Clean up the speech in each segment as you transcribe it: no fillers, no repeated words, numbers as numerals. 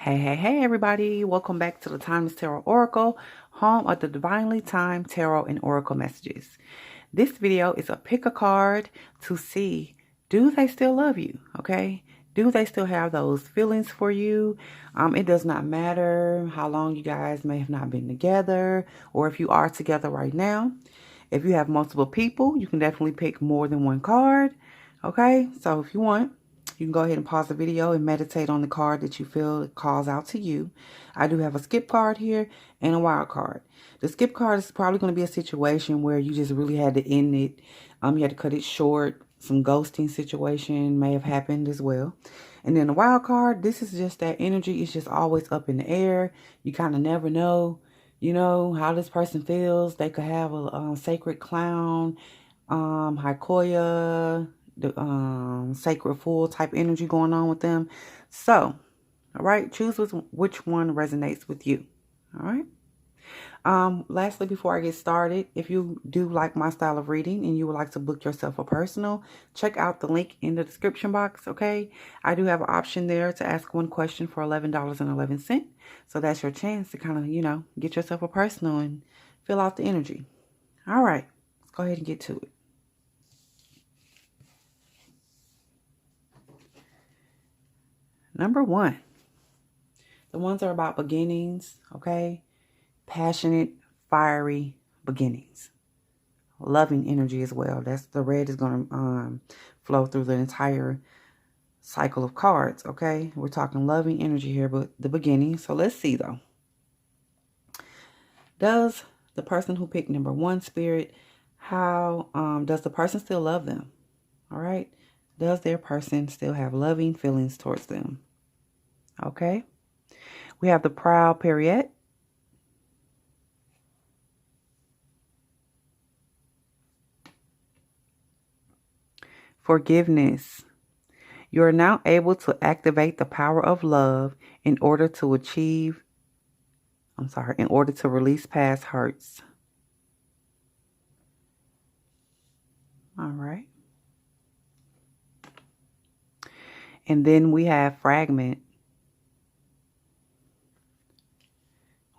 Hey, everybody. Welcome back to the Timeless Tarot Oracle, home of the Divinely Timed Tarot and Oracle messages. This video is a pick a card to see, do they still love you? Okay. Do they still have those feelings for you? It does not matter how long you guys may have not been together or if you are together right now. If you have multiple people, you can definitely pick more than one card. Okay. So if you want, you can go ahead and pause the video and meditate on the card that you feel calls out to you. I do have a skip card here and a wild card. The skip card is probably going to be a situation where you just really had to end it. You had to cut it short. Some ghosting situation may have happened as well. And then the wild card, this is just that energy. It's just always up in the air. You kind of never know, how this person feels. They could have a sacred clown, Haikoya, the sacred fool type energy going on with them. So, all right, choose which one resonates with you. All right. Lastly, before I get started, if you do like my style of reading and you would like to book yourself a personal, check out the link in the description box. Okay, I do have an option there to ask one question for $11.11. So that's your chance to kind of, get yourself a personal and fill out the energy. All right, let's go ahead and get to it. Number one, the ones are about beginnings, okay? Passionate, fiery beginnings. Loving energy as well. That's the red is going to flow through the entire cycle of cards, okay? We're talking loving energy here, but the beginning. So let's see, though. Does the person who picked number one, Spirit, how does the person still love them? All right? Does their person still have loving feelings towards them? Okay. We have the proud period. Forgiveness. You are now able to activate the power of love in order to release past hurts. All right. And then we have fragment.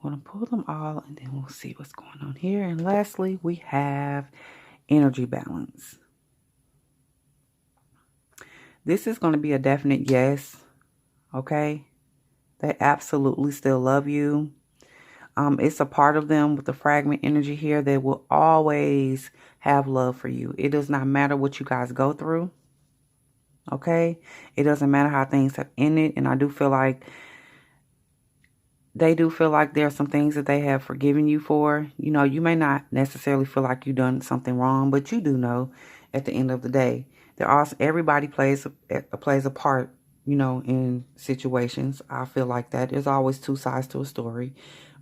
I'm going to pull them all and then we'll see what's going on here. And lastly, we have energy balance. This is going to be a definite yes. Okay. They absolutely still love you. It's a part of them with the fragment energy here. They will always have love for you. It does not matter what you guys go through. Okay. It doesn't matter how things have ended. And I do feel like they do feel like there are some things that they have forgiven you for. You may not necessarily feel like you've done something wrong, but you do know at the end of the day, everybody plays a part, in situations. I feel like that. There's always two sides to a story,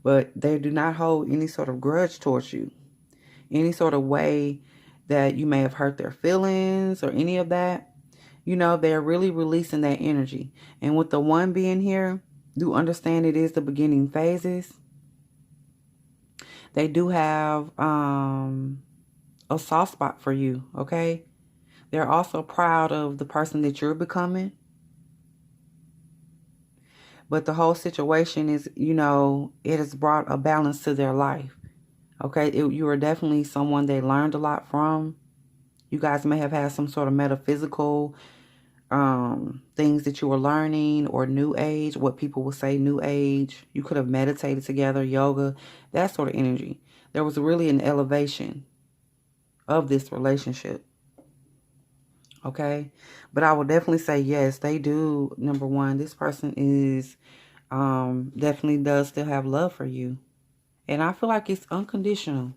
but they do not hold any sort of grudge towards you. Any sort of way that you may have hurt their feelings or any of that, they're really releasing that energy. And with the one being here, do understand it is the beginning phases. They do have a soft spot for you, okay? They're also proud of the person that you're becoming. But the whole situation is, it has brought a balance to their life. Okay, you are definitely someone they learned a lot from. You guys may have had some sort of metaphysical things that you were learning, or new age, what people will say new age. You could have meditated together, yoga, that sort of energy. There was really an elevation of this relationship. Okay, but I will definitely say yes, they do. Number one, this person is definitely does still have love for you. And I feel like it's unconditional.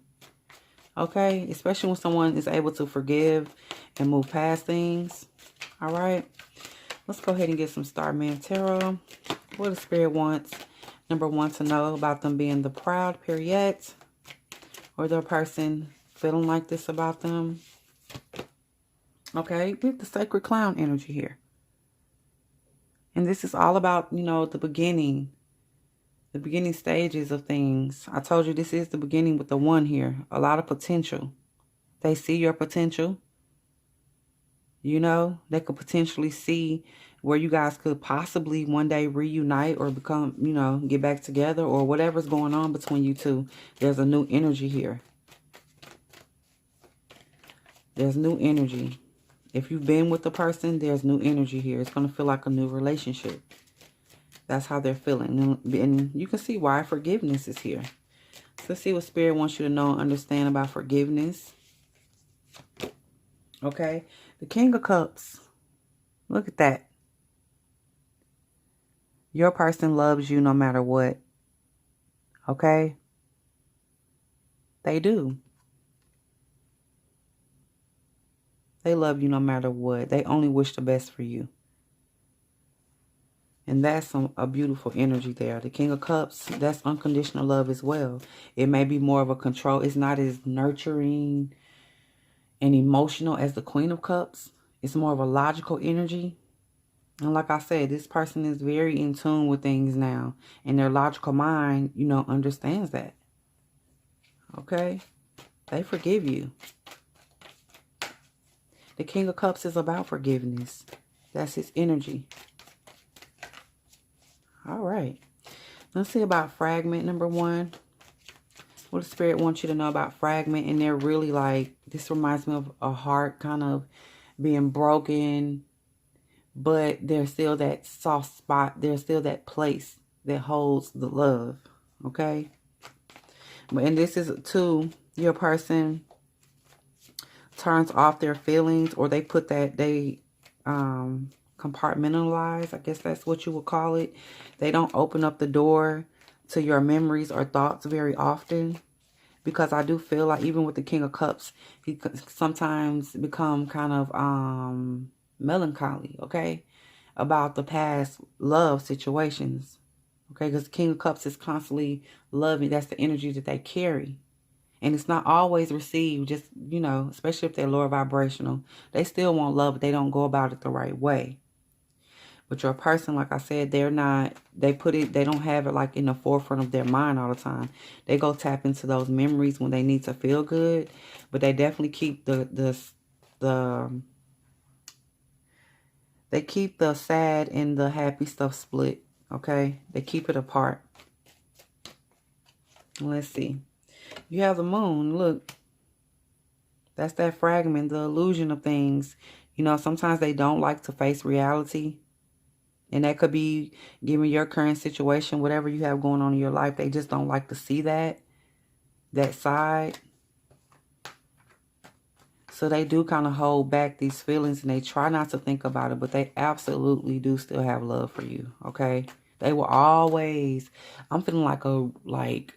Okay, especially when someone is able to forgive and move past things. All right, let's go ahead and get some Starman Tarot. What the Spirit wants, number one, to know about them being the proud period, or their person feeling like this about them. Okay, we have the sacred clown energy here. And this is all about, the beginning stages of things. I told you this is the beginning with the one here. A lot of potential. They see your potential. They could potentially see where you guys could possibly one day reunite or become, you know, get back together, or whatever's going on between you two. There's a new energy here. There's new energy. If you've been with the person, there's new energy here. It's going to feel like a new relationship. That's how they're feeling. And you can see why forgiveness is here. So let's see what Spirit wants you to know and understand about forgiveness. Okay. The King of Cups. Look at that. Your person loves you no matter what. Okay? They do. They love you no matter what. They only wish the best for you. And that's a beautiful energy there. The King of Cups, that's unconditional love as well. It may be more of a control. It's not as nurturing and emotional as the Queen of Cups. It's more of a logical energy. And like I said, this person is very in tune with things now. And their logical mind, you know, understands that. Okay? They forgive you. The King of Cups is about forgiveness. That's his energy. All right. Let's see about fragment number 1. What the Spirit wants you to know about fragment. And they're really like, this reminds me of a heart kind of being broken. But there's still that soft spot. There's still that place that holds the love. Okay? And this is to your person turns off their feelings, or they put that, they compartmentalize, I guess that's what you would call it. They don't open up the door to your memories or thoughts very often, because I do feel like even with the King of Cups, he sometimes become kind of melancholy, okay, about the past love situations, okay, because the King of Cups is constantly loving. That's the energy that they carry. And it's not always received, just, you know, especially if they're lower vibrational. They still want love, but they don't go about it the right way. But your person, like I said, they're not, they don't have it like in the forefront of their mind all the time. They go tap into those memories when they need to feel good. But they definitely keep they keep the sad and the happy stuff split. Okay? They keep it apart. Let's see. You have the moon. Look. That's that fragment, the illusion of things. You know, sometimes they don't like to face reality. And that could be, given your current situation, whatever you have going on in your life, they just don't like to see that side. So they do kind of hold back these feelings, and they try not to think about it, but they absolutely do still have love for you, okay? They will always, I'm feeling like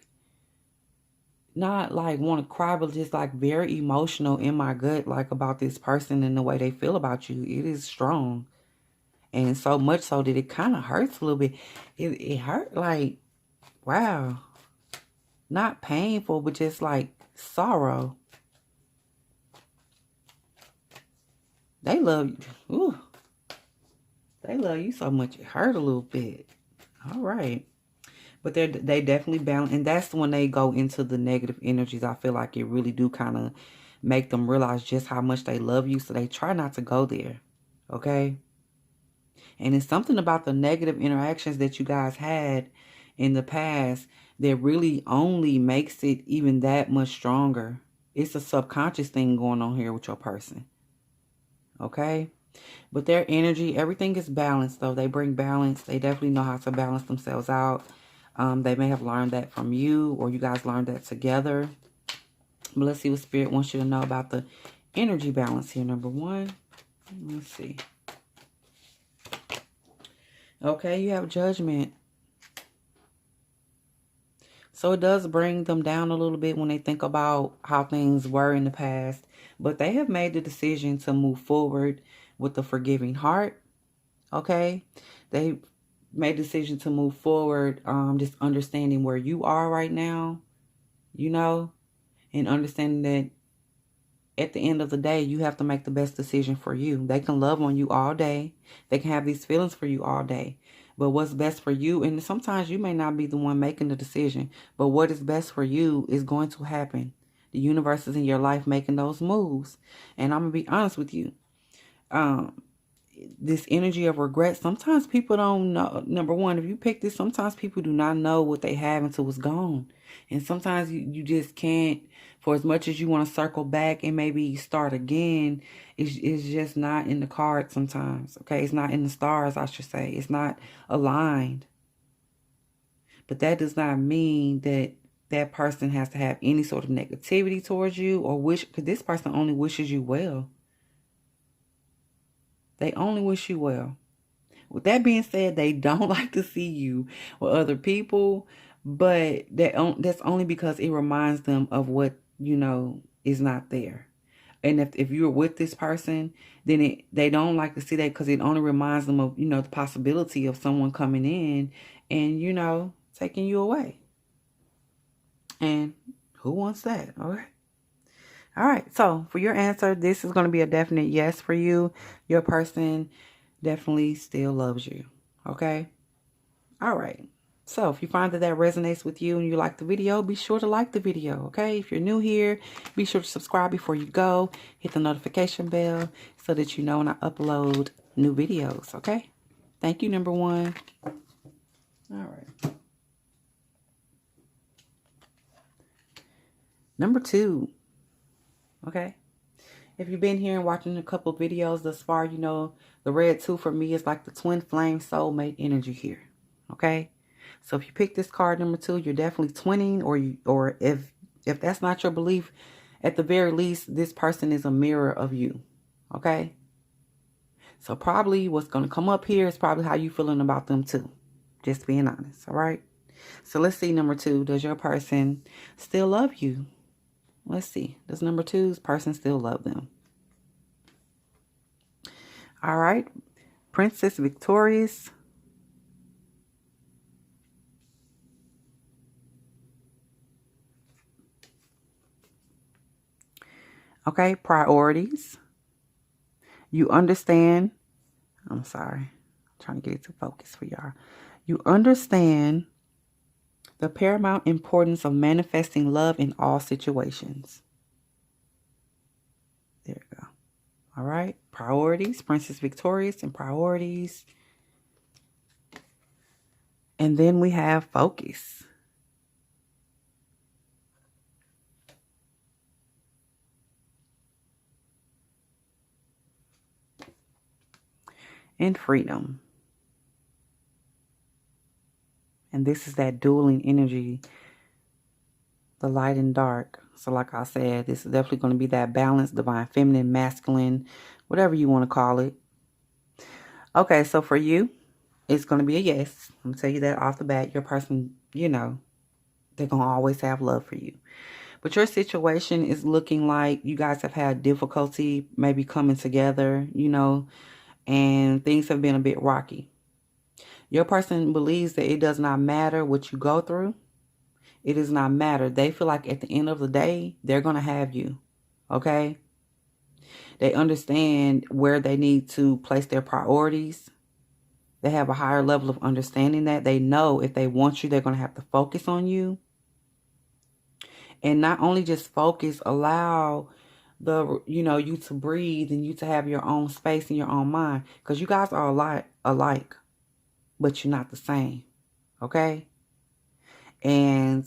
not like want to cry, but just like very emotional in my gut, like about this person and the way they feel about you. It is strong. And so much so that it kind of hurts a little bit. It hurt like, wow. Not painful, but just like sorrow. They love you. Ooh. They love you so much it hurt a little bit. All right. But they definitely balance. And that's when they go into the negative energies. I feel like it really do kind of make them realize just how much they love you. So they try not to go there. Okay? And it's something about the negative interactions that you guys had in the past that really only makes it even that much stronger. It's a subconscious thing going on here with your person. Okay? But their energy, everything is balanced though. They bring balance. They definitely know how to balance themselves out. They may have learned that from you, or you guys learned that together. But let's see what Spirit wants you to know about the energy balance here. Number 1. Let's see. Okay, you have Judgment. So it does bring them down a little bit when they think about how things were in the past. But they have made the decision to move forward with a forgiving heart. Okay? They made a decision to move forward, just understanding where you are right now, you know, and understanding that at the end of the day, you have to make the best decision for you. They can love on you all day. They can have these feelings for you all day. But what's best for you, and sometimes you may not be the one making the decision, but what is best for you is going to happen. The universe is in your life making those moves. And I'm going to be honest with you. this energy of regret, sometimes people don't know. Number one, if you pick this, sometimes people do not know what they have until it's gone. And sometimes you just can't, for as much as you want to circle back and maybe start again, it's just not in the cards sometimes. Okay, it's not in the stars, I should say. It's not aligned. But that does not mean that that person has to have any sort of negativity towards you or wish, because this person only wishes you well. They only wish you well. With that being said, they don't like to see you with other people, but that's only because it reminds them of what, is not there. And if you're with this person, then they don't like to see that because it only reminds them of, the possibility of someone coming in and, taking you away. And who wants that? Okay. All right. So for your answer, this is going to be a definite yes for you. Your person definitely still loves you. Okay. All right. So if you find that resonates with you and you like the video, be sure to like the video. Okay. If you're new here, be sure to subscribe before you go. Hit the notification bell so that you know when I upload new videos. Okay. Thank you, number one. All right. Number two. Okay. If you've been here and watching a couple of videos thus far, the red 2 for me is like the twin flame soulmate energy here. Okay. So if you pick this card, number 2, you're definitely twinning, or if that's not your belief, at the very least, this person is a mirror of you. Okay. So probably what's going to come up here is probably how you feeling about them too. Just being honest. All right. So let's see, number 2, does your person still love you? Let's see. Does number 2's person still love them? All right. Princess Victorious. Okay. Priorities. You understand. I'm sorry. I'm trying to get it to focus for y'all. You understand the paramount importance of manifesting love in all situations. There you go. All right. Priorities. Princess Victorious and priorities. And then we have focus. And freedom. And this is that dueling energy, the light and dark. So like I said, this is definitely going to be that balance, divine feminine, masculine, whatever you want to call it. Okay, so for you, it's going to be a yes. I'm going to tell you that off the bat. Your person, they're going to always have love for you. But your situation is looking like you guys have had difficulty maybe coming together, and things have been a bit rocky. Your person believes that it does not matter what you go through. It does not matter. They feel like at the end of the day, they're going to have you. Okay? They understand where they need to place their priorities. They have a higher level of understanding that. They know if they want you, they're going to have to focus on you. And not only just focus, allow you to breathe and you to have your own space and your own mind. Because you guys are alike, but you're not the same. Okay? And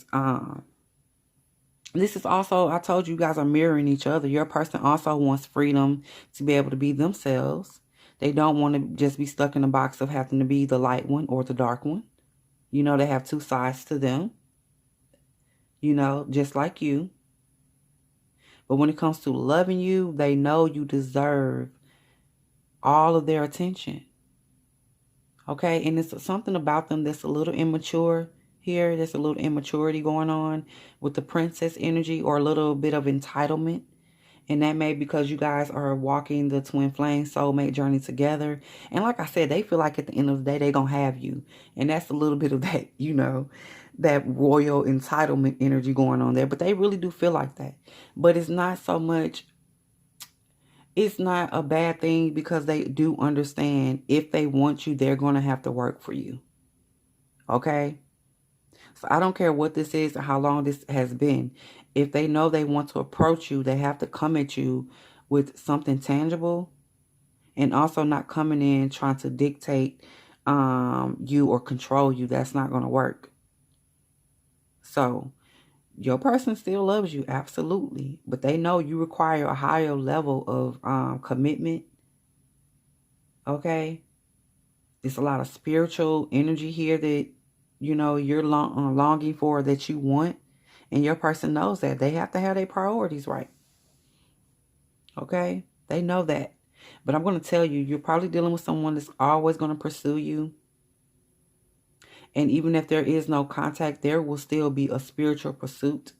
this is also, I told you guys are mirroring each other. Your person also wants freedom to be able to be themselves. They don't want to just be stuck in a box of having to be the light one or the dark one. They have two sides to them. Just like you. But when it comes to loving you, they know you deserve all of their attention. Okay? And it's something about them that's a little immature here. There's a little immaturity going on with the princess energy, or a little bit of entitlement. And that may be because you guys are walking the twin flame soulmate journey together. And like I said, they feel like at the end of the day, they're going to have you. And that's a little bit of that, that royal entitlement energy going on there. But they really do feel like that. But it's not so much, it's not a bad thing, because they do understand if they want you, they're going to have to work for you. Okay? So I don't care what this is or how long this has been. If they know they want to approach you, they have to come at you with something tangible. And also not coming in trying to dictate you or control you. That's not going to work. So your person still loves you, absolutely. But they know you require a higher level of commitment. Okay? It's a lot of spiritual energy here that, you know, you're longing for, that you want. And your person knows that. They have to have their priorities right. Okay? They know that. But I'm going to tell you, you're probably dealing with someone that's always going to pursue you. And even if there is no contact, there will still be a spiritual pursuit.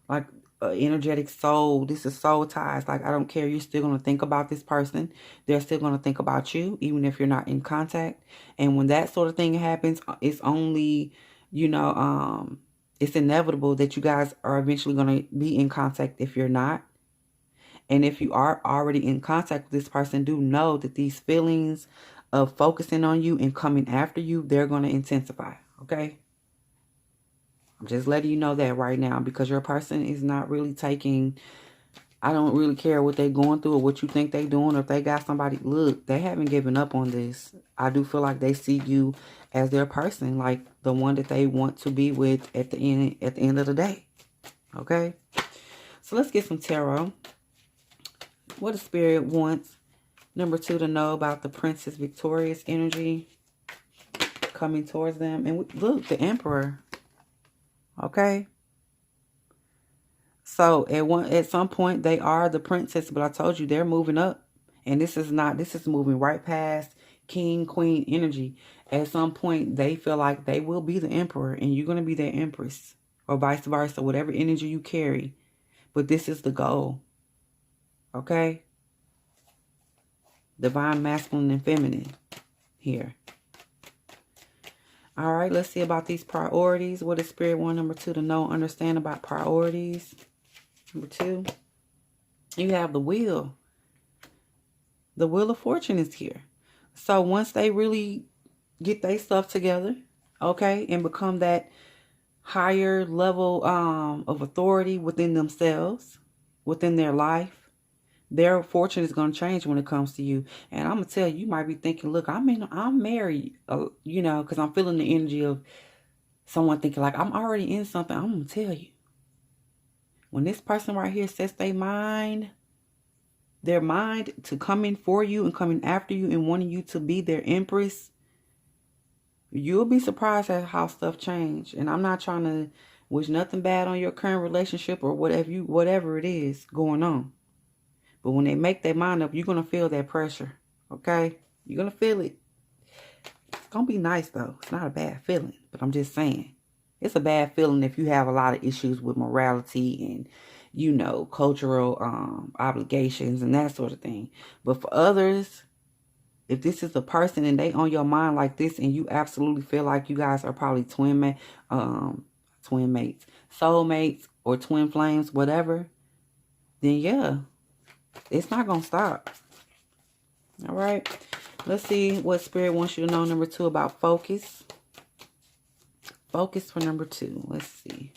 Like an energetic soul. This is soul ties. Like, I don't care. You're still going to think about this person. They're still going to think about you, even if you're not in contact. And when that sort of thing happens, it's only, you know, it's inevitable that you guys are eventually going to be in contact if you're not. And if you are already in contact with this person, do know that these feelings of focusing on you and coming after you, they're going to intensify. Okay? I'm just letting you know that right now, because your person is not really taking, I don't really care what they're going through or what you think they're doing, or if they got somebody. Look, they haven't given up on this. I do feel like they see you as their person, like the one that they want to be with at the end of the day. Okay? So let's get some tarot. What the Spirit wants number 2 to know about the Princess Victorious energy coming towards them. And look, the Emperor. Okay? So at some point they are the princess, but I told you they're moving up. And this is moving right past king, queen energy. At some point they feel like they will be the emperor and you're going to be their empress, or vice versa, whatever energy you carry. But this is the goal. Okay? Divine masculine and feminine here. All right, let's see about these priorities. What does Spirit want number 2 to know, understand about priorities? Number 2, you have the Wheel. The Wheel of Fortune is here. So once they really get their stuff together, okay, and become that higher level of authority within themselves, within their life, their fortune is going to change when it comes to you. And I'm going to tell you, you might be thinking, look, I'm married, you know, because I'm feeling the energy of someone thinking like, I'm already in something. I'm going to tell you, when this person right here sets their mind to coming for you and coming after you and wanting you to be their empress, you'll be surprised at how stuff change. And I'm not trying to wish nothing bad on your current relationship or whatever it is going on. But when they make their mind up, you're going to feel that pressure. Okay? You're going to feel it. It's going to be nice, though. It's not a bad feeling. But I'm just saying. It's a bad feeling if you have a lot of issues with morality and, you know, cultural obligations and that sort of thing. But for others, if this is a person and they on your mind like this and you absolutely feel like you guys are probably twin mates, soulmates, or twin flames, whatever, then yeah. It's not going to stop. All right. Let's see what Spirit wants you to know, number 2, about focus. Focus for number 2. Let's see.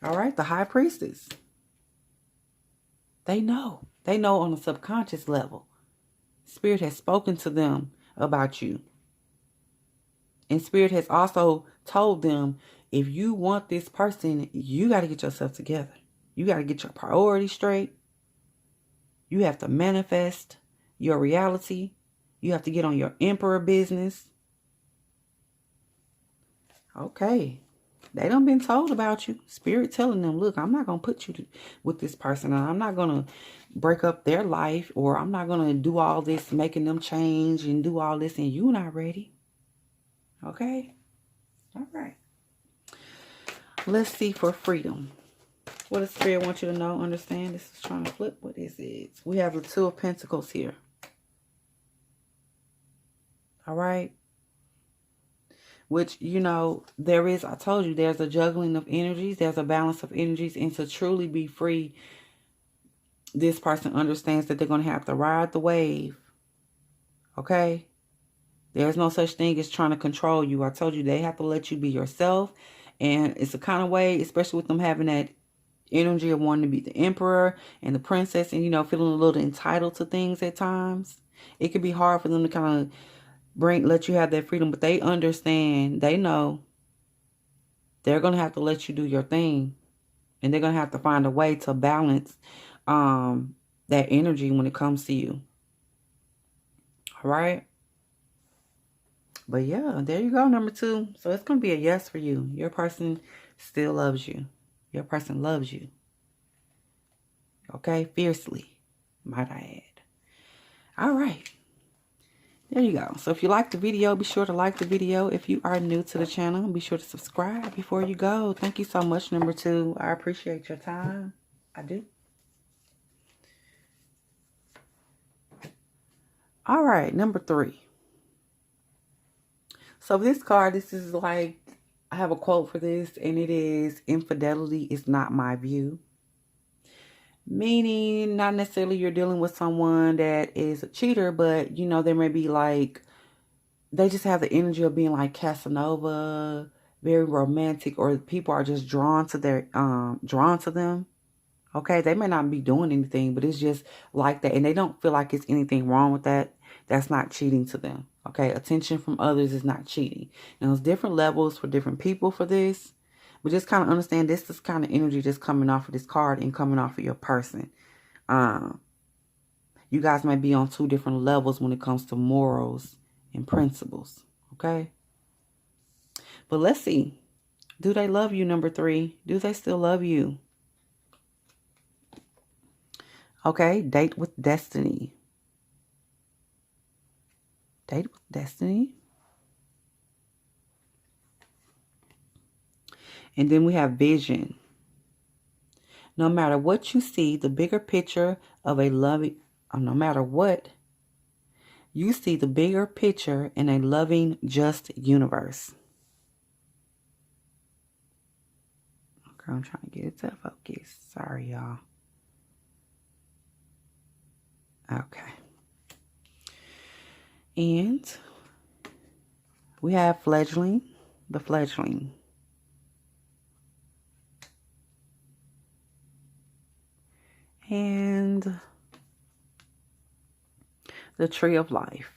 All right. The High Priestess. They know. They know on a subconscious level. Spirit has spoken to them about you. And Spirit has also told them, if you want this person, you got to get yourself together. You got to get your priorities straight. You have to manifest your reality. You have to get on your emperor business. Okay. They done been told about you. Spirit telling them, look, I'm not going to put you with this person. And I'm not going to break up their life. Or I'm not going to do all this, making them change and do all this. And you're not ready. Okay. All right. Let's see for freedom. What does Spirit want you to know, understand? This is trying to flip. What is it? We have the 2 of Pentacles here. All right. Which, you know, I told you, there's a juggling of energies. There's a balance of energies. And to truly be free, this person understands that they're going to have to ride the wave. Okay? There's no such thing as trying to control you. I told you, they have to let you be yourself. And it's a kind of way, especially with them having that energy of wanting to be the emperor and the princess and, you know, feeling a little entitled to things at times. It could be hard for them to kind of let you have that freedom, but they understand, they know they're going to have to let you do your thing, and they're going to have to find a way to balance that energy when it comes to you. All right. But yeah, there you go, number 2. So it's going to be a yes for you. Your person still loves you. Your person loves you. Okay, fiercely, might I add. All right. There you go. So if you like the video, be sure to like the video. If you are new to the channel, be sure to subscribe before you go. Thank you so much, number 2. I appreciate your time. I do. All right, number 3. So this card, this is like, I have a quote for this, and it is, infidelity is not my view. Meaning, not necessarily you're dealing with someone that is a cheater, but, you know, there may be like, they just have the energy of being like Casanova, very romantic, or people are just drawn to them. Okay, they may not be doing anything, but it's just like that, and they don't feel like it's anything wrong with that. That's not cheating to them. Okay, attention from others is not cheating. And there's different levels for different people for this, but just kind of understand this is kind of energy that's coming off of this card and coming off of your person. You guys might be on 2 different levels when it comes to morals and principles. Okay, but let's see. Do they love you, number 3? Do they still love you? Okay, date with destiny. Date with destiny. And then we have vision. No matter what you see, the bigger picture of a loving, no matter what, you see the bigger picture in a loving, just universe. Okay, I'm trying to get it to focus. Sorry, y'all. Okay. And we have fledgling, the fledgling. And the tree of life.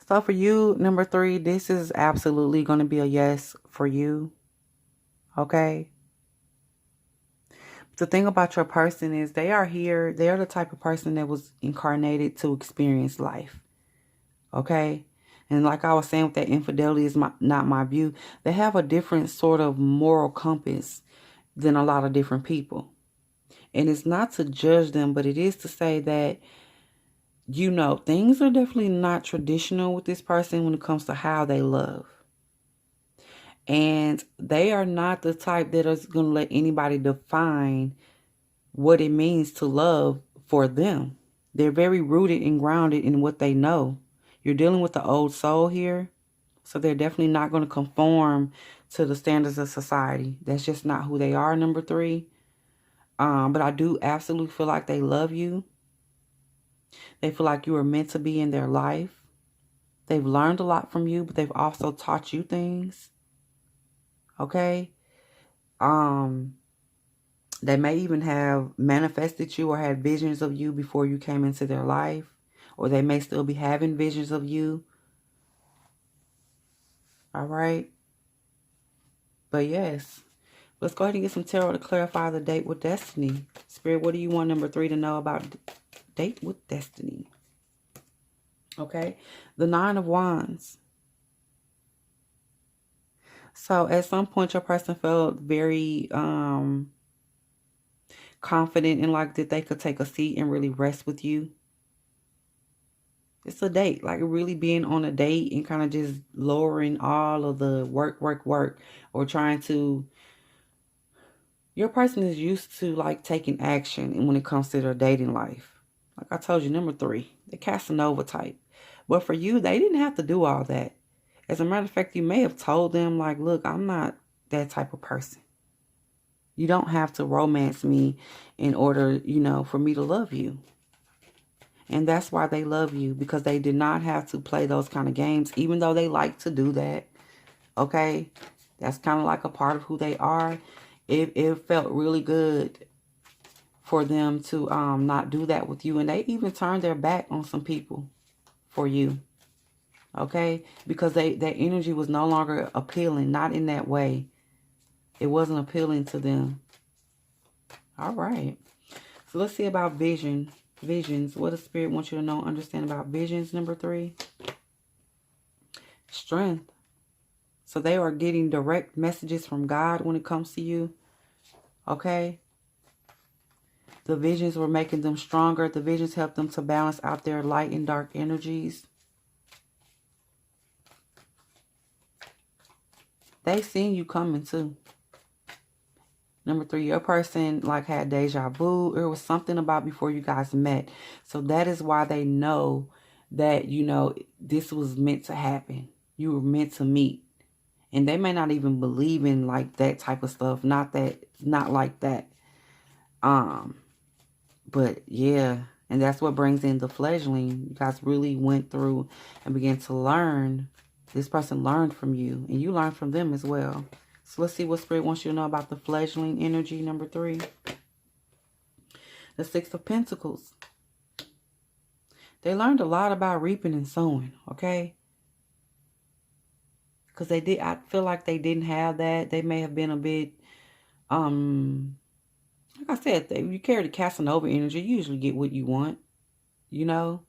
So for you, number 3, this is absolutely going to be a yes for you. Okay. The thing about your person is they are here. They are the type of person that was incarnated to experience life. Okay. And like I was saying with that, infidelity is not my view. They have a different sort of moral compass than a lot of different people. And it's not to judge them, but it is to say that, you know, things are definitely not traditional with this person when it comes to how they love. And they are not the type that is going to let anybody define what it means to love for them. They're very rooted and grounded in what they know. You're dealing with the old soul here. So they're definitely not going to conform to the standards of society. That's just not who they are, number 3. But I do absolutely feel like they love you. They feel like you are meant to be in their life. They've learned a lot from you, but they've also taught you things. Okay. They may even have manifested you or had visions of you before you came into their life. Or they may still be having visions of you. All right. But yes, let's go ahead and get some tarot to clarify the date with destiny. Spirit, what do you want number 3 to know about date with destiny? Okay. The 9 of Wands. So at some point, your person felt very confident in like that they could take a seat and really rest with you. It's a date, like really being on a date and kind of just lowering all of the work, or trying to. Your person is used to like taking action and when it comes to their dating life. Like I told you, number 3, the Casanova type. But for you, they didn't have to do all that. As a matter of fact, you may have told them like, look, I'm not that type of person. You don't have to romance me in order, you know, for me to love you. And that's why they love you, because they did not have to play those kind of games, even though they like to do that. Okay? That's kind of like a part of who they are. It felt really good for them to not do that with you. And they even turned their back on some people for you. Okay? Because their energy was no longer appealing. Not in that way. It wasn't appealing to them. All right. So let's see about vision. Visions. What does Spirit want you to know and understand about visions, number 3? Strength. So they are getting direct messages from God when it comes to you. Okay? The visions were making them stronger. The visions helped them to balance out their light and dark energies. They seen you coming too. Number 3, your person like had deja vu. It was something about before you guys met. So that is why they know that, you know, this was meant to happen. You were meant to meet. And they may not even believe in like that type of stuff. Not like that. But yeah, and that's what brings in the fledgling. You guys really went through and began to learn. This person learned from you, and you learned from them as well. So let's see what Spirit wants you to know about the fledgling energy, number 3. The 6 of Pentacles. They learned a lot about reaping and sowing, okay? Because I feel like they didn't have that. They may have been a bit, like I said, if you carry the Casanova energy, you usually get what you want, you know?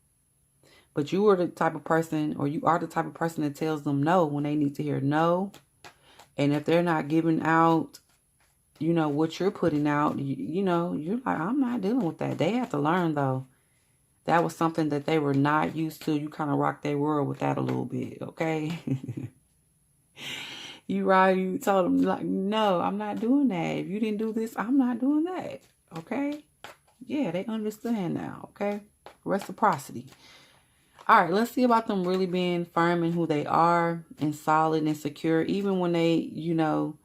But you were the type of person, or you are the type of person that tells them no when they need to hear no. And if they're not giving out, you know, what you're putting out, you know, you're like, I'm not dealing with that. They have to learn, though. That was something that they were not used to. You kind of rocked their world with that a little bit, okay? You told them, like, no, I'm not doing that. If you didn't do this, I'm not doing that, okay? Yeah, they understand now, okay? Reciprocity. All right, let's see about them really being firm in who they are and solid and secure, even when they, you know,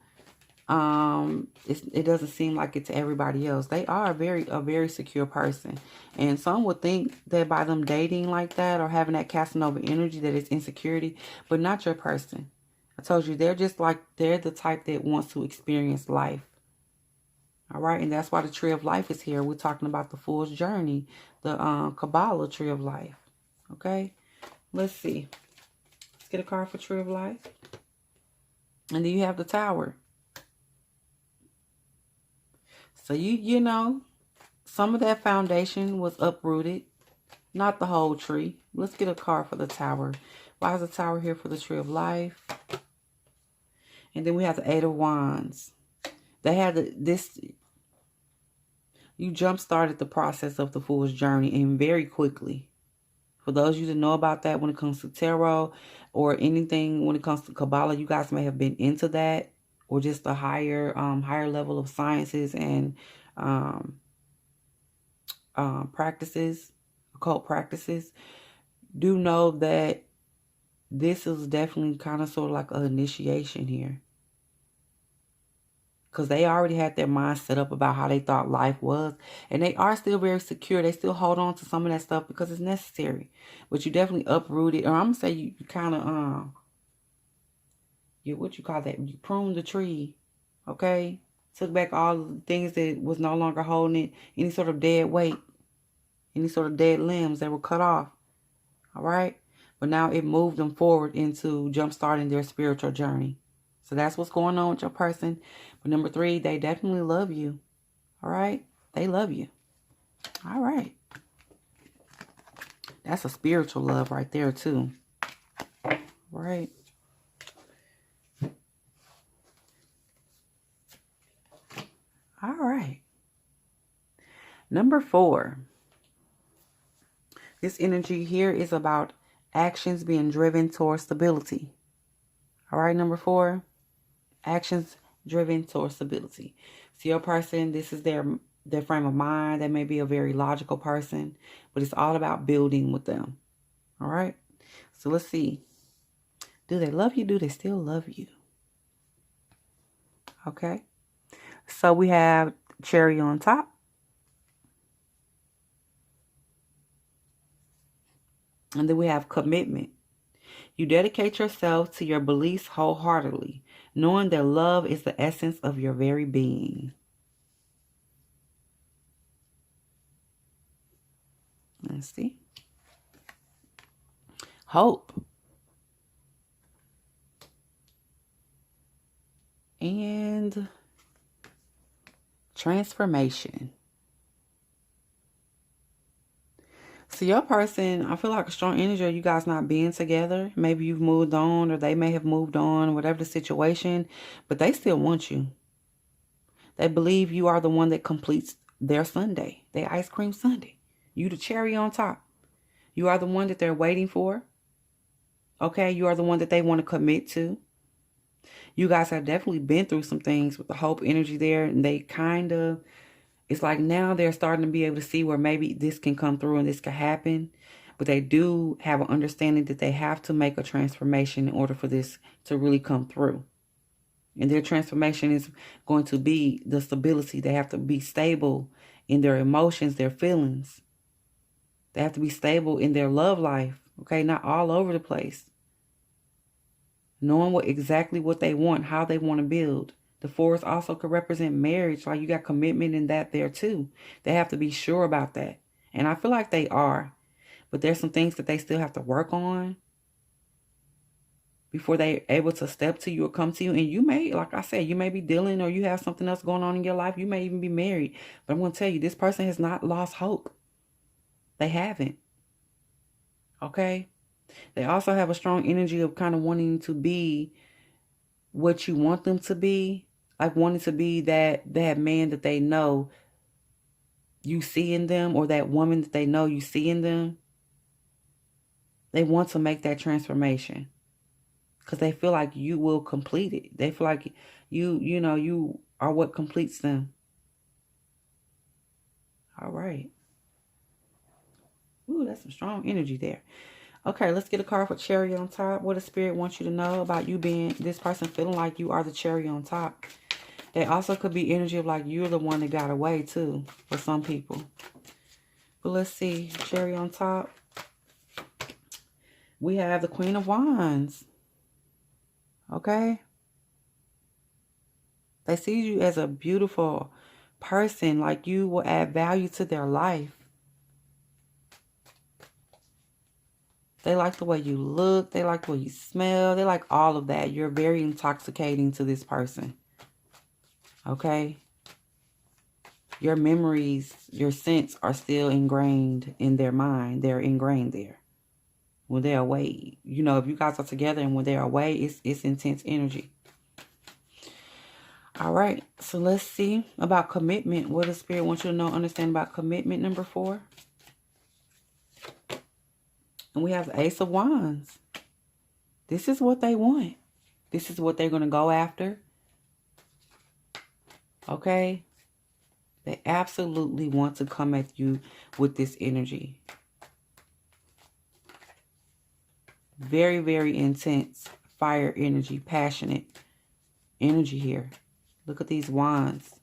it doesn't seem like it to everybody else. They are a very secure person. And some would think that by them dating like that or having that Casanova energy that it's insecurity, but not your person. I told you, they're the type that wants to experience life. All right, and that's why the tree of life is here. We're talking about the fool's journey, the Kabbalah tree of life. Okay, let's see. Let's get a card for tree of life. And then you have the tower. So you know, some of that foundation was uprooted, not the whole tree. Let's get a card for the tower. Why is the tower here for the tree of life? And then we have the 8 of Wands. They had this. You jump-started the process of the fool's journey, and very quickly. For those of you that know about that when it comes to tarot or anything when it comes to Kabbalah, you guys may have been into that, or just a higher level of sciences and practices, occult practices. Do know that this is definitely kind of sort of like an initiation here. Because they already had their mind set up about how they thought life was. And they are still very secure. They still hold on to some of that stuff because it's necessary. But you definitely uprooted. Or I'm going to say you kind of, what you call that? You pruned the tree. Okay? Took back all the things that was no longer holding it. Any sort of dead weight. Any sort of dead limbs that were cut off. All right? But now it moved them forward into jumpstarting their spiritual journey. So that's what's going on with your person. But number 3, they definitely love you. All right? They love you. All right. That's a spiritual love right there, too. Right? All right. Number 4. This energy here is about actions being driven towards stability. All right, number 4. Actions driven towards stability. So your person, this is their frame of mind. They may be a very logical person, but it's all about building with them. All right. So let's see. Do they love you? Do they still love you? Okay. So we have cherry on top. And then we have commitment. You dedicate yourself to your beliefs wholeheartedly, knowing that love is the essence of your very being. Let's see. Hope. And transformation. So your person, I feel like a strong energy of you guys not being together. Maybe you've moved on, or they may have moved on, whatever the situation, but they still want you. They believe you are the one that completes their sundae, their ice cream sundae. You the cherry on top. You are the one that they're waiting for. Okay, you are the one that they want to commit to. You guys have definitely been through some things with the hope energy there, and they kind of, it's like now they're starting to be able to see where maybe this can come through and this can happen. But they do have an understanding that they have to make a transformation in order for this to really come through. And their transformation is going to be the stability. They have to be stable in their emotions, their feelings. They have to be stable in their love life. Okay, not all over the place. Knowing exactly what they want, how they want to build. The forest also could represent marriage. Like you got commitment in that there too. They have to be sure about that. And I feel like they are. But there's some things that they still have to work on before they're able to step to you or come to you. And you may, like I said, you may be dealing, or you have something else going on in your life. You may even be married. But I'm going to tell you, this person has not lost hope. They haven't. Okay? They also have a strong energy of kind of wanting to be what you want them to be. Like wanting to be that man that they know you see in them, or that woman that they know you see in them. They want to make that transformation because they feel like you will complete it. They feel like you are what completes them. All right. Ooh, that's some strong energy there. Okay, let's get a card for cherry on top. What does Spirit want you to know about you being, this person feeling like you are the cherry on top? They also could be energy of like you're the one that got away too for some people. But let's see. Cherry on top. We have the Queen of Wands. Okay. They see you as a beautiful person. Like you will add value to their life. They like the way you look. They like the way you smell. They like all of that. You're very intoxicating to this person. Okay. Your memories, your scents are still ingrained in their mind. They're ingrained there. When they're away, you know, if you guys are together and when they're away, it's intense energy. All right. So let's see about commitment. What does Spirit want you to know, understand about commitment, number 4? And we have the Ace of Wands. This is what they want. This is what they're going to go after. Okay. They absolutely want to come at you with this energy. Very, very intense fire energy, passionate energy here. Look at these wands.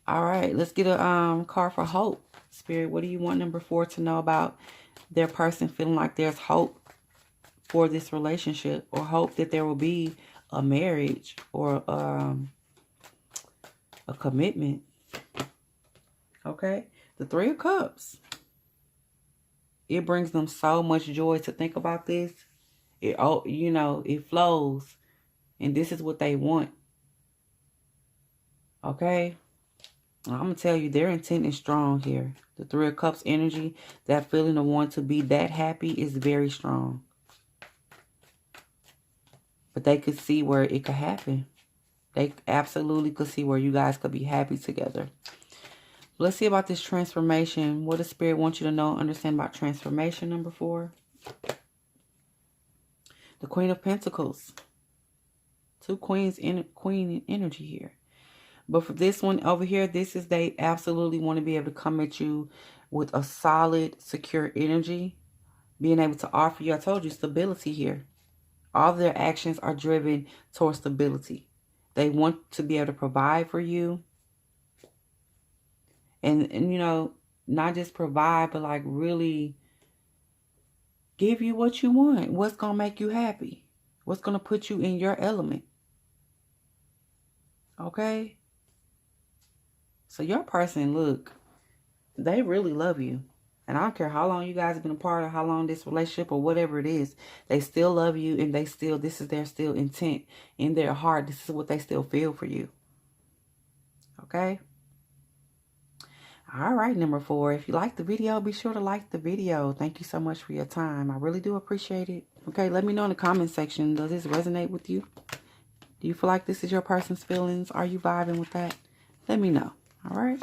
All right, let's get a card for hope. Spirit, what do you want number 4 to know about their person feeling like there's hope for this relationship, or hope that there will be a marriage or a commitment? Okay, the 3 of Cups. It brings them so much joy to think about this. It flows. And this is what they want. Okay? I'm going to tell you, their intent is strong here. The 3 of Cups energy, that feeling of wanting to be that happy is very strong. But they could see where it could happen. They absolutely could see where you guys could be happy together. Let's see about this transformation. What does Spirit want you to know and understand about transformation, number 4? The Queen of Pentacles. 2 queens in queen energy here. But for this one over here, this is they absolutely want to be able to come at you with a solid, secure energy. Being able to offer you, I told you, stability here. All of their actions are driven towards stability. They want to be able to provide for you. And not just provide, but like really give you what you want. What's going to make you happy? What's going to put you in your element? Okay? So your person, look, they really love you. And I don't care how long you guys have been apart or how long this relationship or whatever it is. They still love you, and they still, this is their still intent in their heart. This is what they still feel for you. Okay? All right, number 4. If you like the video, be sure to like the video. Thank you so much for your time. I really do appreciate it. Okay, let me know in the comment section. Does this resonate with you? Do you feel like this is your person's feelings? Are you vibing with that? Let me know. All right?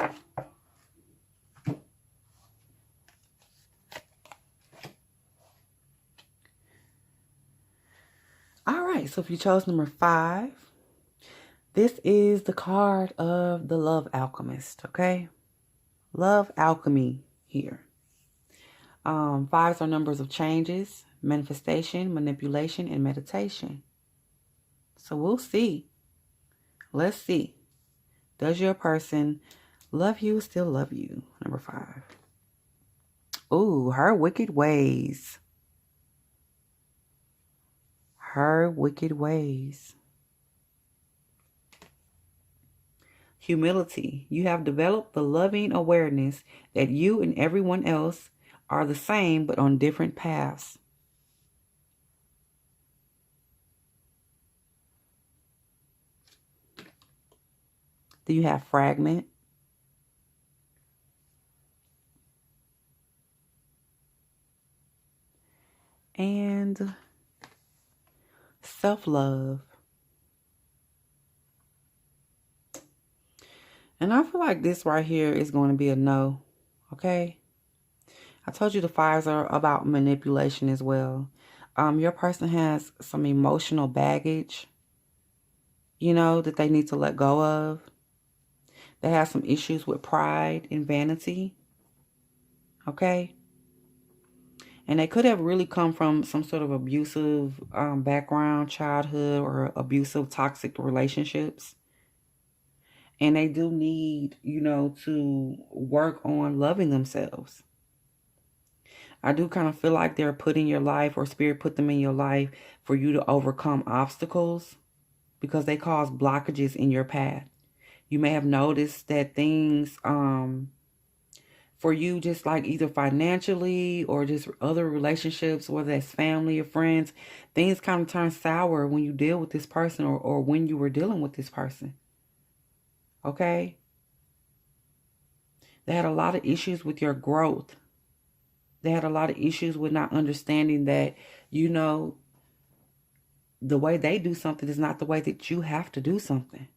All right, so if you chose number 5, this is the card of the love alchemist, okay? Love alchemy here. 5s are numbers of changes, manifestation, manipulation, and meditation. So we'll see. Let's see. Does your person love you, still love you? Number 5. Ooh, her wicked ways. Her wicked ways. Humility. You have developed the loving awareness that you and everyone else are the same but on different paths. Do you have fragment? And self-love. And I feel like this right here is going to be a no. Okay? I told you the 5s are about manipulation as well. Your person has some emotional baggage, you know, that they need to let go of. They have some issues with pride and vanity. Okay? And they could have really come from some sort of abusive background, childhood, or abusive, toxic relationships. And they do need, you know, to work on loving themselves. I do kind of feel like they're put in your life, or spirit put them in your life for you to overcome obstacles because they cause blockages in your path. You may have noticed that things for you, just like either financially or just other relationships, whether that's family or friends, things kind of turn sour when you deal with this person, or when you were dealing with this person. Okay? They had a lot of issues with your growth. They had a lot of issues with not understanding that, you know, the way they do something is not the way that you have to do something.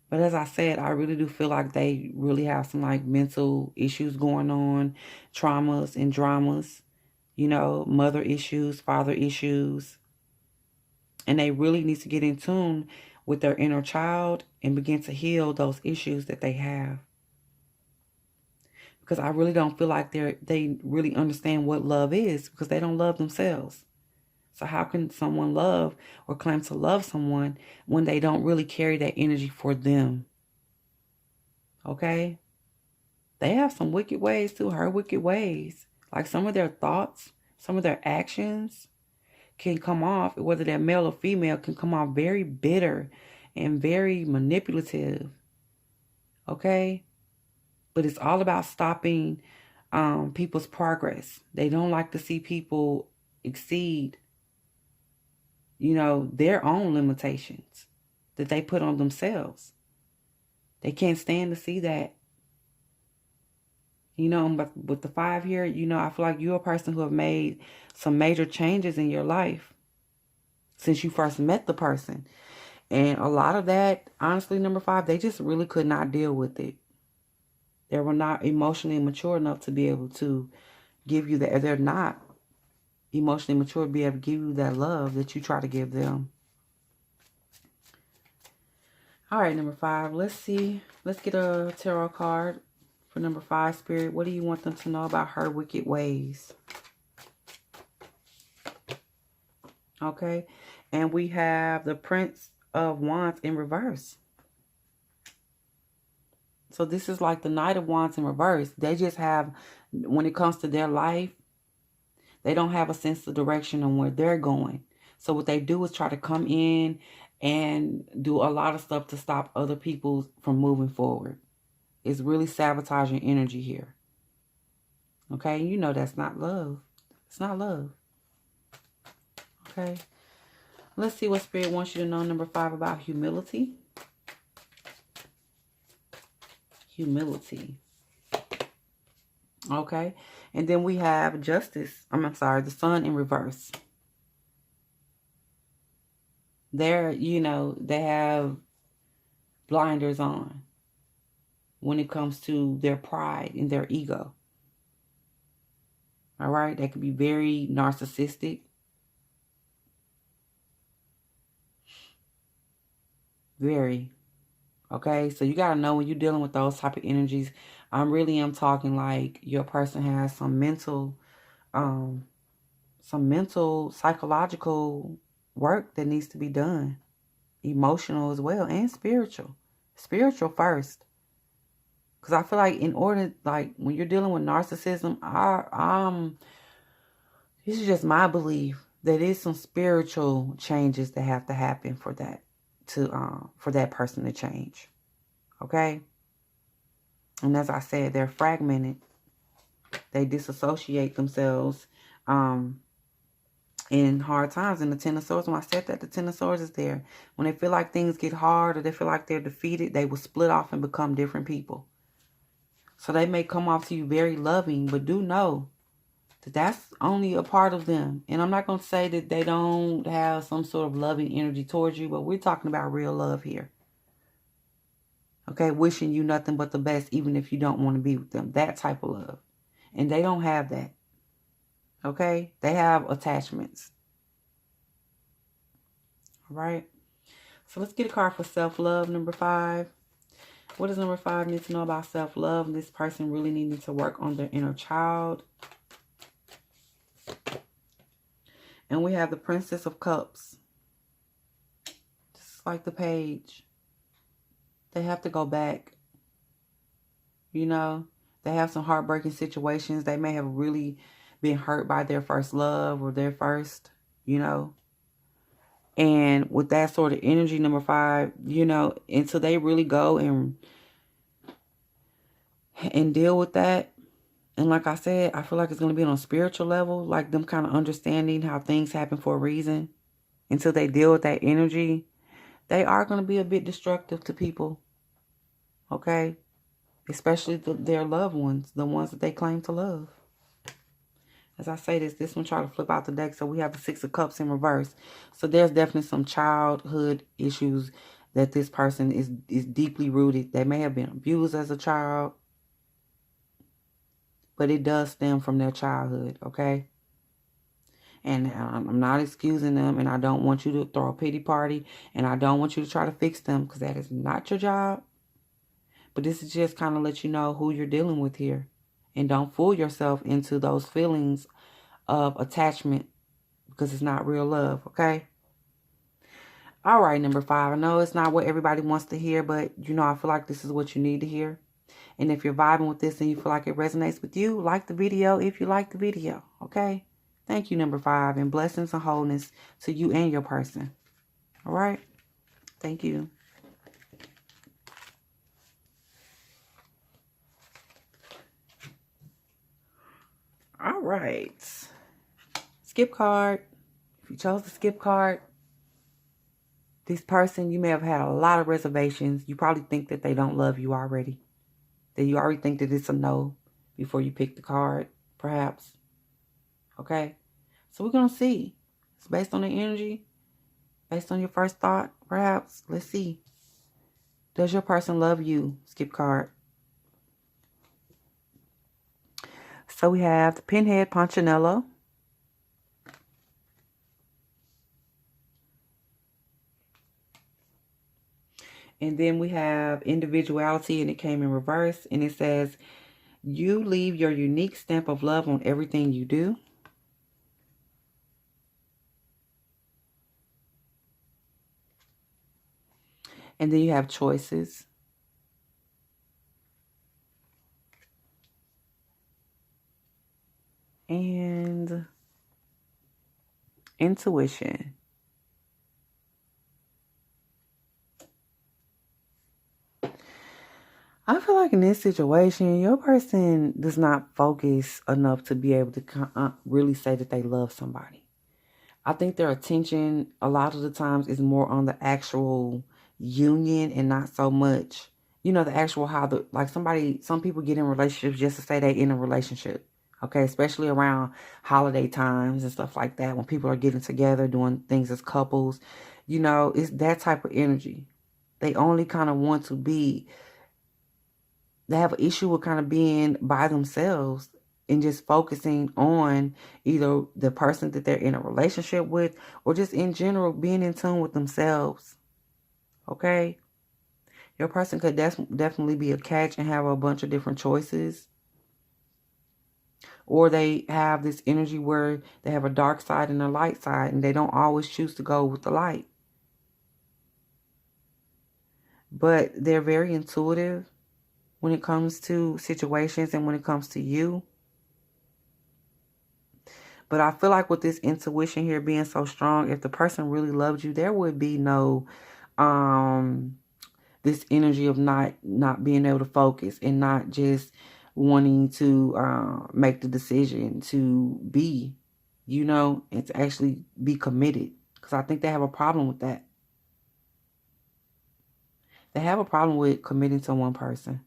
But as I said, I really do feel like they really have some like mental issues going on, traumas and dramas, you know, mother issues, father issues. And they really need to get in tune with their inner child and begin to heal those issues that they have. Because I really don't feel like they really understand what love is, because they don't love themselves. So how can someone love or claim to love someone when they don't really carry that energy for them? Okay? They have some wicked ways too, her wicked ways. Like some of their thoughts, some of their actions can come off, whether they're male or female, can come off very bitter and very manipulative. Okay? But it's all about stopping people's progress. They don't like to see people exceed, you know, their own limitations that they put on themselves. They can't stand to see that. You know, but with the 5 here, you know, I feel like you're a person who have made some major changes in your life since you first met the person. And a lot of that, honestly, number 5, they just really could not deal with it. They were not emotionally mature enough to be able to give you that. They're not emotionally mature to be able to give you that love that you try to give them. All right, number 5. Let's see. Let's get a tarot card for number 5, Spirit. What do you want them to know about her wicked ways? Okay. And we have the Prince of Wands in reverse. So this is like the Knight of Wands in reverse. They just have, when it comes to their life, They don't have a sense of direction on where they're going. So what they do is try to come in and do a lot of stuff to stop other people from moving forward. It's really sabotaging energy here. Okay, you know that's not love. It's not love. Okay. Let's see what Spirit wants you to know, number 5, about humility. Humility. Okay. And then we have justice. I'm sorry, the Sun in reverse. They're, they have blinders on when it comes to their pride and their ego. All right. They could be very narcissistic. Very. Okay. So you got to know when you're dealing with those type of energies, I really am talking like your person has some mental, psychological work that needs to be done. Emotional as well, and spiritual. Spiritual first. Because I feel like in order, like when you're dealing with narcissism, this is just my belief that there's some spiritual changes that have to happen for that for that person to change. Okay? And as I said, they're fragmented. They disassociate themselves in hard times. And the Ten of Swords, when I said that, the Ten of Swords is there. When they feel like things get hard or they feel like they're defeated, they will split off and become different people. So they may come off to you very loving, but do know that that's only a part of them. And I'm not going to say that they don't have some sort of loving energy towards you, but we're talking about real love here. Okay, wishing you nothing but the best, even if you don't want to be with them. That type of love. And they don't have that. Okay, they have attachments. All right. So let's get a card for self-love, number 5. What does number 5 need to know about self-love? This person really needing to work on their inner child. And we have the Princess of Cups. Just like the page. They have to go back. They have some heartbreaking situations. They may have really been hurt by their first love or their first, And with that sort of energy, number 5, until they really go and deal with that. And like I said, I feel like it's going to be on a spiritual level, like them kind of understanding how things happen for a reason. Until they deal with that energy, they are going to be a bit destructive to people. Okay? Especially their loved ones, the ones that they claim to love. As I say this one try to flip out the deck, so we have the 6 of Cups in reverse. So there's definitely some childhood issues that this person is deeply rooted. They may have been abused as a child, but it does stem from their childhood, okay? And I'm not excusing them, and I don't want you to throw a pity party, and I don't want you to try to fix them, because that is not your job. But this is just kind of let you know who you're dealing with here. And don't fool yourself into those feelings of attachment, because it's not real love, okay? All right, number 5. I know it's not what everybody wants to hear, but, I feel like this is what you need to hear. And if you're vibing with this and you feel like it resonates with you, like the video if you like the video, okay? Thank you, number 5, and blessings and wholeness to you and your person. All right? Thank you. All right. Skip card. If you chose the skip card, this person, you may have had a lot of reservations. You probably think that they don't love you already. That you already think that it's a no before you pick the card, perhaps. Okay? So we're going to see. It's based on the energy, based on your first thought, perhaps. Let's see. Does your person love you? Skip card. So we have the Pinhead Punchinello. And then we have individuality, and it came in reverse. And it says, you leave your unique stamp of love on everything you do. And then you have choices. And Intuition. I feel like in this situation, your person does not focus enough to be able to really say that they love somebody. I think their attention a lot of the times is more on the actual union and not so much, the actual how some people get in relationships just to say they in a relationship. Okay, especially around holiday times and stuff like that when people are getting together, doing things as couples. It's that type of energy. They only kind of want to be, they have an issue with kind of being by themselves and just focusing on either the person that they're in a relationship with or just in general being in tune with themselves. Okay? Your person could definitely be a catch and have a bunch of different choices. Or they have this energy where they have a dark side and a light side and they don't always choose to go with the light. But they're very intuitive when it comes to situations and when it comes to you. But I feel like with this intuition here being so strong, if the person really loved you, there would be no this energy of not being able to focus and not just wanting to make the decision to be, and to actually be committed. Because I think they have a problem with that. They have a problem with committing to one person.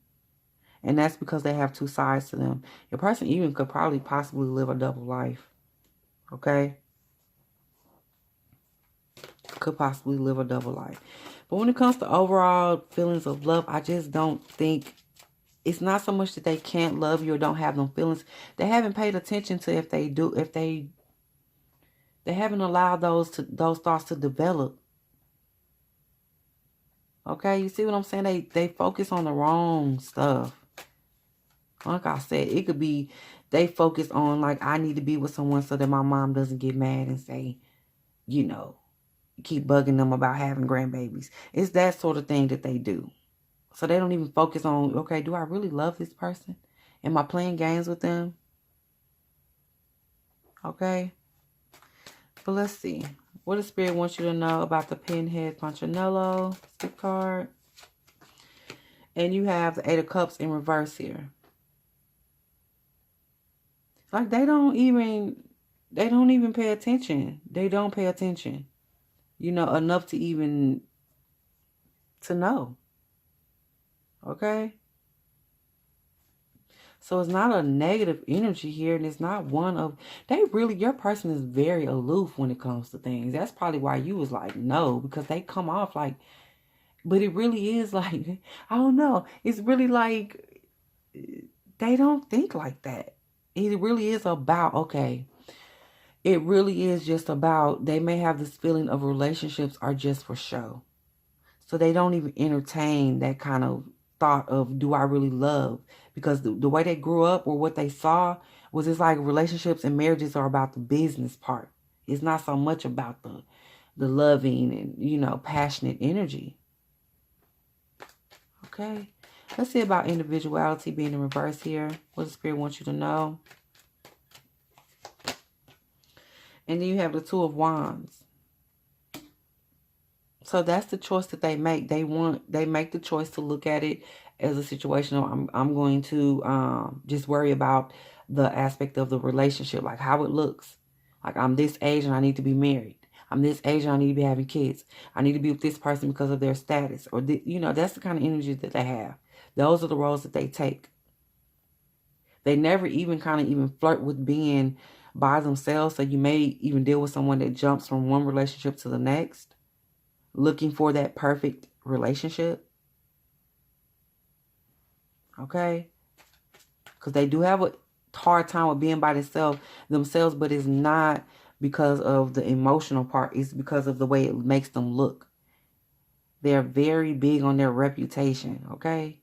And that's because they have two sides to them. Your person even could probably possibly live a double life. Okay? Could possibly live a double life. But when it comes to overall feelings of love, I just don't think, it's not so much that they can't love you or don't have them feelings. They haven't paid attention to if they haven't allowed those thoughts to develop. Okay, you see what I'm saying? They focus on the wrong stuff. Like I said, it could be they focus on like, I need to be with someone so that my mom doesn't get mad and say, keep bugging them about having grandbabies. It's that sort of thing that they do. So they don't even focus on, okay, do I really love this person? Am I playing games with them? Okay. But let's see. What does Spirit wants you to know about the Pinhead Punchinello stick card? And you have the Eight of Cups in reverse here. Like they don't even pay attention. They don't pay attention. Enough to even to know. Okay? So it's not a negative energy here, and it's not one of, your person is very aloof when it comes to things. That's probably why you was like, no, because they come off like, but it really is like, I don't know. It's really like, they don't think like that. It really is about, okay, it really is just about, they may have this feeling of relationships are just for show. So they don't even entertain that kind of thought of, do I really love? Because the way they grew up or what they saw was, it's like relationships and marriages are about the business part. It's not so much about the loving and, passionate energy. Okay. Let's see about individuality being in reverse here. What the Spirit wants you to know. And then you have the Two of Wands. So that's the choice that they make. They make the choice to look at it as a situation of, I'm going to just worry about the aspect of the relationship, like how it looks. Like, I'm this age and I need to be married. I'm this age and I need to be having kids. I need to be with this person because of their status. Or, that's the kind of energy that they have. Those are the roles that they take. They never even flirt with being by themselves. So you may even deal with someone that jumps from one relationship to the next, looking for that perfect relationship. Okay? Because they do have a hard time with being by themselves, but it's not because of the emotional part. It's because of the way it makes them look. They're very big on their reputation. Okay?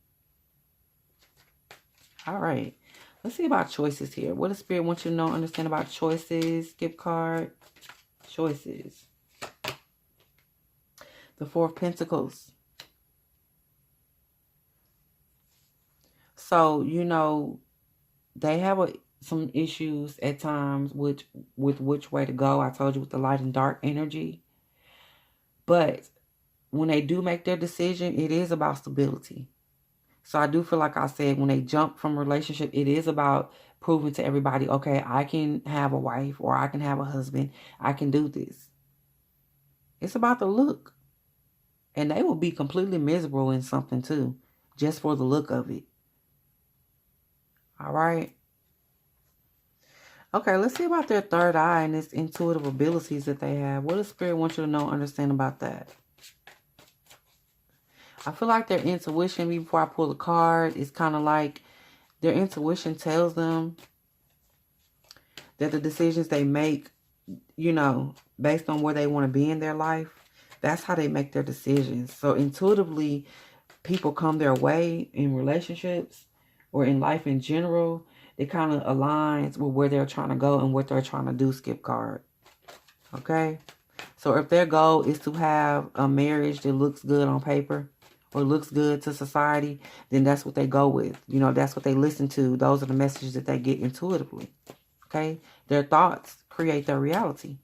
All right. Let's see about choices here. What does Spirit want you to know, understand about choices? Skip card. Choices. The Four of Pentacles. So, they have some issues at times with which way to go. I told you with the light and dark energy. But when they do make their decision, it is about stability. So I do feel like I said, when they jump from relationship, it is about proving to everybody, okay, I can have a wife or I can have a husband. I can do this. It's about the look. And they will be completely miserable in something too, just for the look of it. All right. Okay, let's see about their third eye and its intuitive abilities that they have. What does Spirit want you to know and understand about that? I feel like their intuition, before I pull a card, is kind of like their intuition tells them that the decisions they make, you know, based on where they want to be in their life, that's how they make their decisions. So intuitively, people come their way in relationships or in life in general. It kind of aligns with where they're trying to go and what they're trying to do, skip card. Okay? So if their goal is to have a marriage that looks good on paper or looks good to society, then that's what they go with. You know, that's what they listen to. Those are the messages that they get intuitively. Okay? Their thoughts create their reality.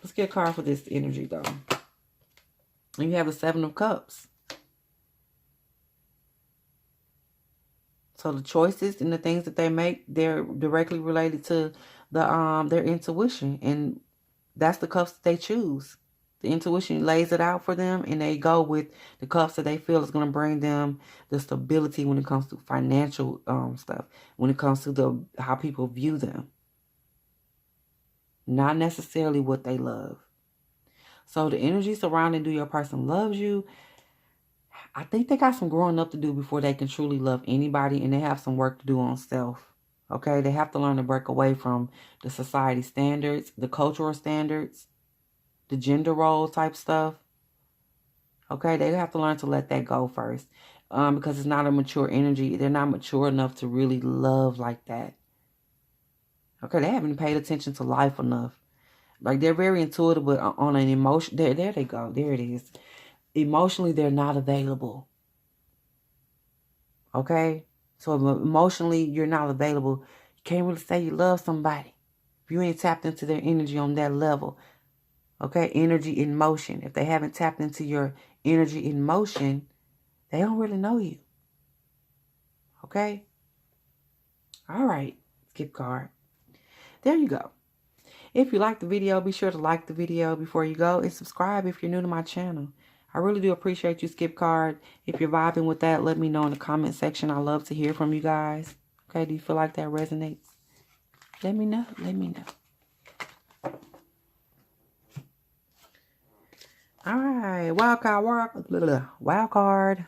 Let's get a card for this energy, though. And you have the Seven of Cups. So the choices and the things that they make, they're directly related to the their intuition. And that's the cups that they choose. The intuition lays it out for them, and they go with the cups that they feel is going to bring them the stability when it comes to financial stuff, when it comes to how people view them. Not necessarily what they love. So the energy surrounding do your person loves you, I think they got some growing up to do before they can truly love anybody, and they have some work to do on self. Okay, they have to learn to break away from the society standards, the cultural standards, the gender role type stuff. Okay, they have to learn to let that go first, because it's not a mature energy. They're not mature enough to really love like that. Okay, they haven't paid attention to life enough. Like, they're very intuitive, but on an emotion, there they go. There it is. Emotionally, they're not available. Okay? So if emotionally you're not available, you can't really say you love somebody if you ain't tapped into their energy on that level. Okay? Energy in motion. If they haven't tapped into your energy in motion, they don't really know you. Okay? All right. Skip card. There you go. If you like the video, be sure to like the video before you go, and subscribe if you're new to my channel. I really do appreciate you, skip card. If you're vibing with that, let me know in the comment section. I love to hear from you guys. Okay, do you feel like that resonates? Let me know. Let me know. All right, wild card.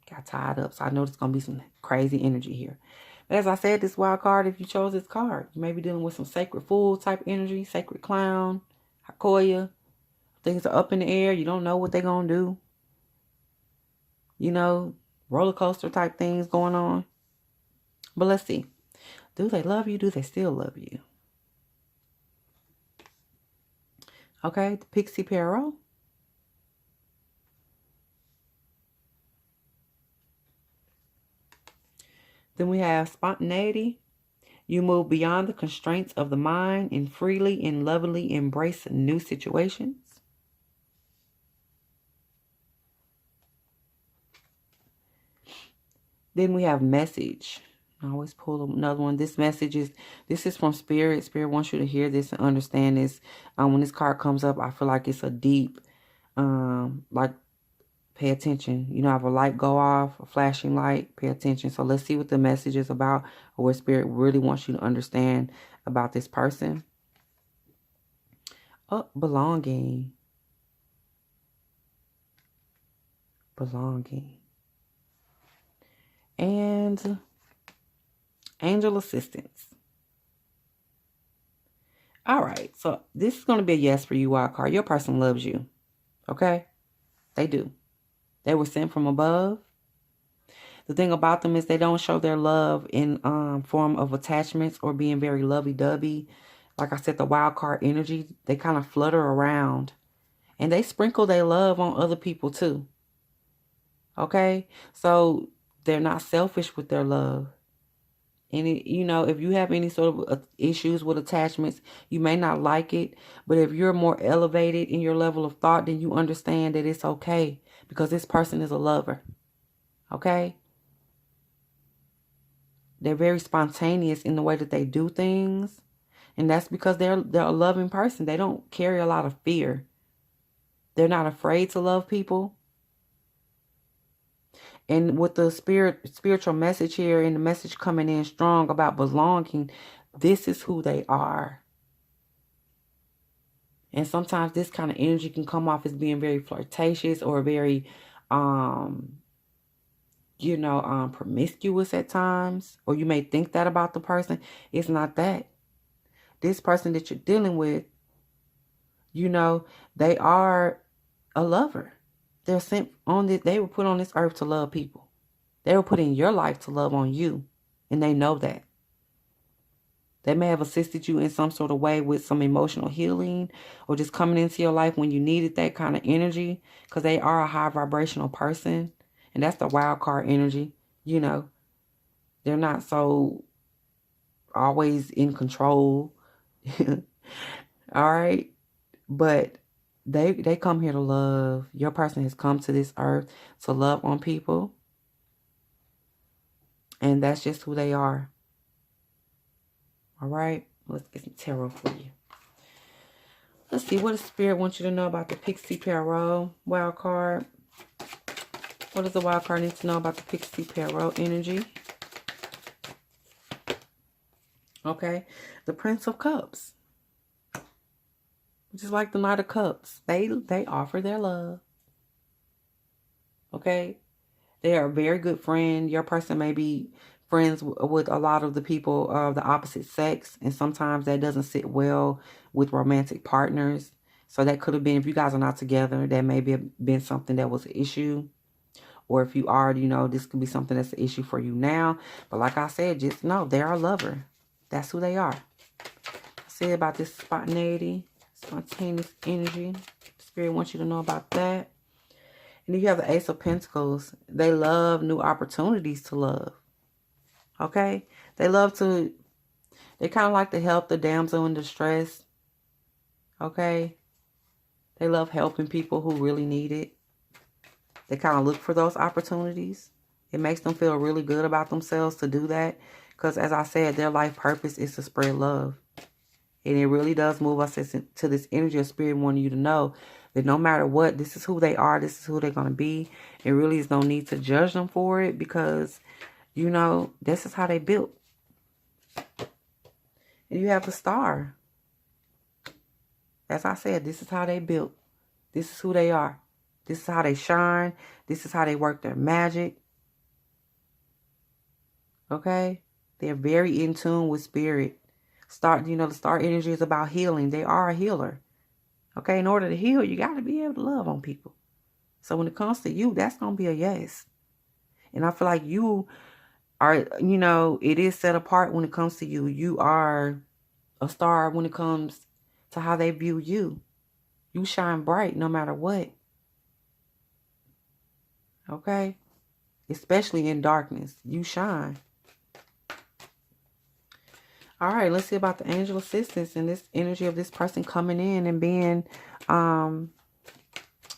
Got tied up, so I know there's going to be some crazy energy here. But as I said, this wild card, if you chose this card, you may be dealing with some sacred fool type energy, sacred clown, Hakoya. Things are up in the air. You don't know what they're going to do. You know, roller coaster type things going on. But let's see. Do they love you? Do they still love you? Okay, the Pixie Peril. Then we have spontaneity. You move beyond the constraints of the mind and freely and lovingly embrace new situations. Then we have message. I always pull another one. This is from Spirit. Spirit wants you to hear this and understand this. When this card comes up, I feel like it's a deep, like, pay attention. You know, have a light go off, a flashing light, pay attention. So let's see what the message is about, or what Spirit really wants you to understand about this person. Oh, belonging. Belonging. And angel assistance. All right, so this is going to be a yes for you, wild card. Your person loves you. Okay? They do. They were sent from above. The thing about them is they don't show their love in form of attachments or being very lovey-dovey. Like I said, the wild card energy, they kind of flutter around. And they sprinkle their love on other people too. Okay? So They're not selfish with their love. You know, if you have any sort of issues with attachments, you may not like it. But if you're more elevated in your level of thought, then you understand that it's okay because this person is a lover. Okay? They're very spontaneous in the way that they do things. And that's because they're a loving person. They don't carry a lot of fear. They're not afraid to love people. And with the spiritual message here and the message coming in strong about belonging, this is who they are. And sometimes this kind of energy can come off as being very flirtatious or very, promiscuous at times. Or you may think that about the person. It's not that. This person that you're dealing with, they are a lover. They're sent on this. They were put on this earth to love people. They were put in your life to love on you. And they know that. They may have assisted you in some sort of way with some emotional healing or just coming into your life when you needed that kind of energy because they are a high vibrational person. And that's the wild card energy. They're not so always in control. All right. But they come here to love. Your person has come to this earth to love on people. And that's just who they are. All right. Let's get some tarot for you. Let's see. What does Spirit want you to know about the Peachez Bae wild card? What does the wild card need to know about the Peachez Bae energy? Okay. The Prince of Cups. Just like the Knight of Cups. They offer their love. Okay. They are a very good friend. Your person may be friends with a lot of the people of the opposite sex. And sometimes that doesn't sit well with romantic partners. So that could have been, if you guys are not together, that may be been something that was an issue. Or if you are, this could be something that's an issue for you now. But like I said, just know they're a lover. That's who they are. Say about this spontaneous energy. Spirit wants you to know about that. And then you have the Ace of Pentacles. They love new opportunities to love. Okay? They kind of like to help the damsel in distress. Okay? They love helping people who really need it. They kind of look for those opportunities. It makes them feel really good about themselves to do that. Because as I said, their life purpose is to spread love. And it really does move us to this energy of Spirit wanting you to know that no matter what, this is who they are. This is who they're going to be. It really is no need to judge them for it because, this is how they built. And you have the Star. As I said, this is how they built. This is who they are. This is how they shine. This is how they work their magic. Okay? They're very in tune with Spirit. The Star energy is about healing. They are a healer. Okay, in order to heal, you got to be able to love on people. So when it comes to you, that's going to be a yes. And I feel like you are, it is set apart when it comes to you. You are a star when it comes to how they view you. You shine bright no matter what. Okay? Especially in darkness. You shine. All right, let's see about the angel assistance and this energy of this person coming in and being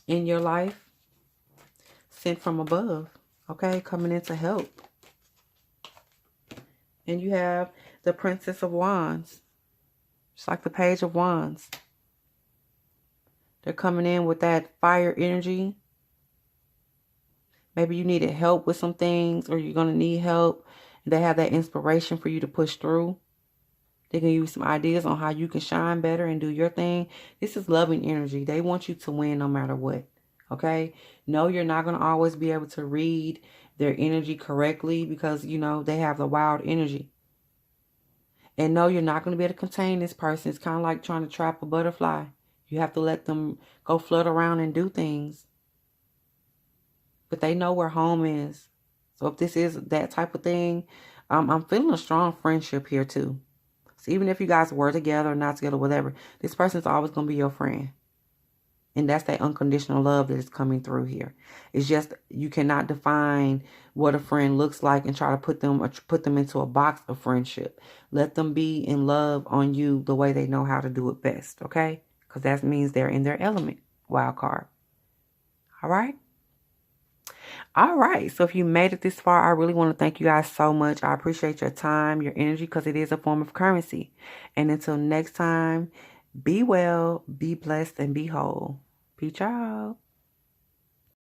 in your life, sent from above, okay, coming in to help. And you have the Princess of Wands, just like the Page of Wands. They're coming in with that fire energy. Maybe you needed help with some things or you're going to need help. They have that inspiration for you to push through. They can give you some ideas on how you can shine better and do your thing. This is loving energy. They want you to win no matter what. Okay? No, you're not going to always be able to read their energy correctly because, they have the wild energy. And no, you're not going to be able to contain this person. It's kind of like trying to trap a butterfly. You have to let them go flutter around and do things. But they know where home is. So if this is that type of thing, I'm feeling a strong friendship here too. So even if you guys were together or not together, whatever, this person's always going to be your friend. And that's that unconditional love that is coming through here. It's just you cannot define what a friend looks like and try to put them into a box of friendship. Let them be in love on you the way they know how to do it best, okay? Because that means they're in their element. Wild card. All right? All right. So if you made it this far, I really want to thank you guys so much. I appreciate your time, your energy, because it is a form of currency. And until next time, be well, be blessed, and be whole. Peace out.